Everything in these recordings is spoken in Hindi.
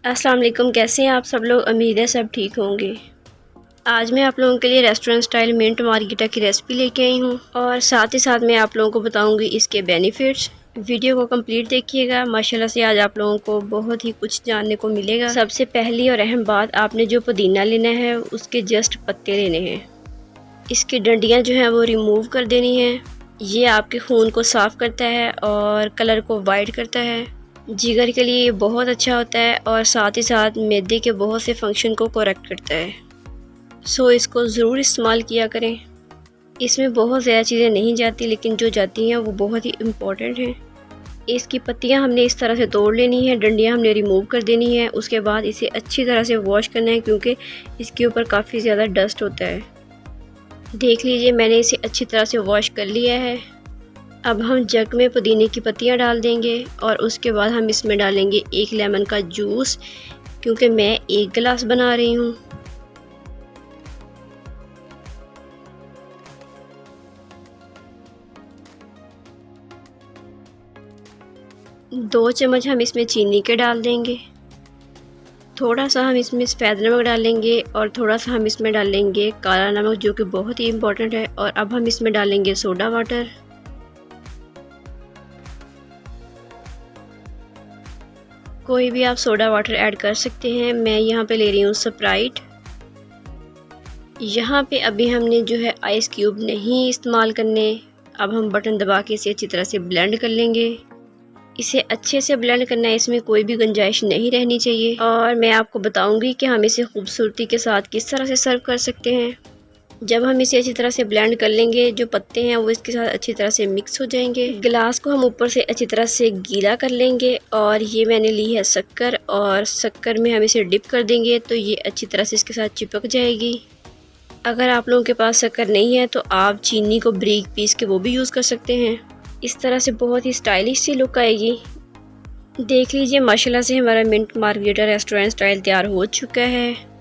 अस्सलाम वालेकुम, कैसे हैं आप सब लोग। उम्मीद है सब ठीक होंगे। आज मैं आप लोगों के लिए रेस्टोरेंट स्टाइल मिंट मार्गरिटा की रेसिपी लेके आई हूँ और साथ ही साथ मैं आप लोगों को बताऊंगी इसके बेनिफिट्स। वीडियो को कंप्लीट देखिएगा, माशाल्लाह से आज आप लोगों को बहुत ही कुछ जानने को मिलेगा। सबसे पहली और अहम बात, आपने जो पुदीना लेना है उसके जस्ट पत्ते लेने हैं। इसकी डंडियाँ जो हैं वो रिमूव कर देनी है। ये आपके खून को साफ़ करता है और कलर को वाइट करता है। जिगर के लिए ये बहुत अच्छा होता है और साथ ही साथ मैदे के बहुत से फंक्शन को करेक्ट करता है। सो इसको ज़रूर इस्तेमाल किया करें। इसमें बहुत ज़्यादा चीज़ें नहीं जाती, लेकिन जो जाती हैं वो बहुत ही इम्पॉर्टेंट हैं। इसकी पत्तियां हमने इस तरह से तोड़ लेनी है, डंडियां हमने रिमूव कर देनी है। उसके बाद इसे अच्छी तरह से वॉश करना है क्योंकि इसके ऊपर काफ़ी ज़्यादा डस्ट होता है। देख लीजिए, मैंने इसे अच्छी तरह से वॉश कर लिया है। अब हम जग में पुदीने की पत्तियां डाल देंगे और उसके बाद हम इसमें डालेंगे 1 लेमन का जूस, क्योंकि मैं 1 गिलास बना रही हूँ। दो चम्मच हम इसमें चीनी के डाल देंगे। थोड़ा सा हम इसमें सफ़ेद नमक डालेंगे और थोड़ा सा हम इसमें डालेंगे काला नमक, जो कि बहुत ही इम्पोर्टेंट है। और अब हम इसमें डालेंगे सोडा वाटर। कोई भी आप सोडा वाटर ऐड कर सकते हैं। मैं यहाँ पे ले रही हूँ स्प्राइट। यहाँ पे अभी हमने जो है आइस क्यूब नहीं इस्तेमाल करने। अब हम बटन दबा के इसे अच्छी तरह से ब्लेंड कर लेंगे। इसे अच्छे से ब्लेंड करना है, इसमें कोई भी गुंजाइश नहीं रहनी चाहिए। और मैं आपको बताऊंगी कि हम इसे खूबसूरती के साथ किस तरह से सर्व कर सकते हैं। जब हम इसे अच्छी तरह से ब्लेंड कर लेंगे, जो पत्ते हैं वो इसके साथ अच्छी तरह से मिक्स हो जाएंगे। गिलास को हम ऊपर से अच्छी तरह से गीला कर लेंगे और ये मैंने ली है शक्कर, और शक्कर में हम इसे डिप कर देंगे तो ये अच्छी तरह से इसके साथ चिपक जाएगी। अगर आप लोगों के पास शक्कर नहीं है तो आप चीनी को बारीक पीस के वो भी यूज़ कर सकते हैं। इस तरह से बहुत ही स्टाइलिश सी लुक आएगी। देख लीजिए, माशाल्लाह से हमारा मिंट मार्गरिटा रेस्टोरेंट स्टाइल तैयार हो चुका है।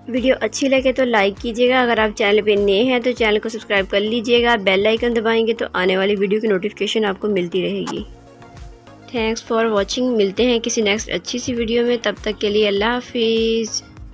वीडियो अच्छी लगे तो लाइक कीजिएगा। अगर आप चैनल पे नए हैं तो चैनल को सब्सक्राइब कर लीजिएगा। बेल आइकन दबाएंगे तो आने वाली वीडियो की नोटिफिकेशन आपको मिलती रहेगी। Thanks for watching. मिलते हैं किसी नेक्स्ट अच्छी सी वीडियो में, तब तक के लिए अल्लाह हाफिज़।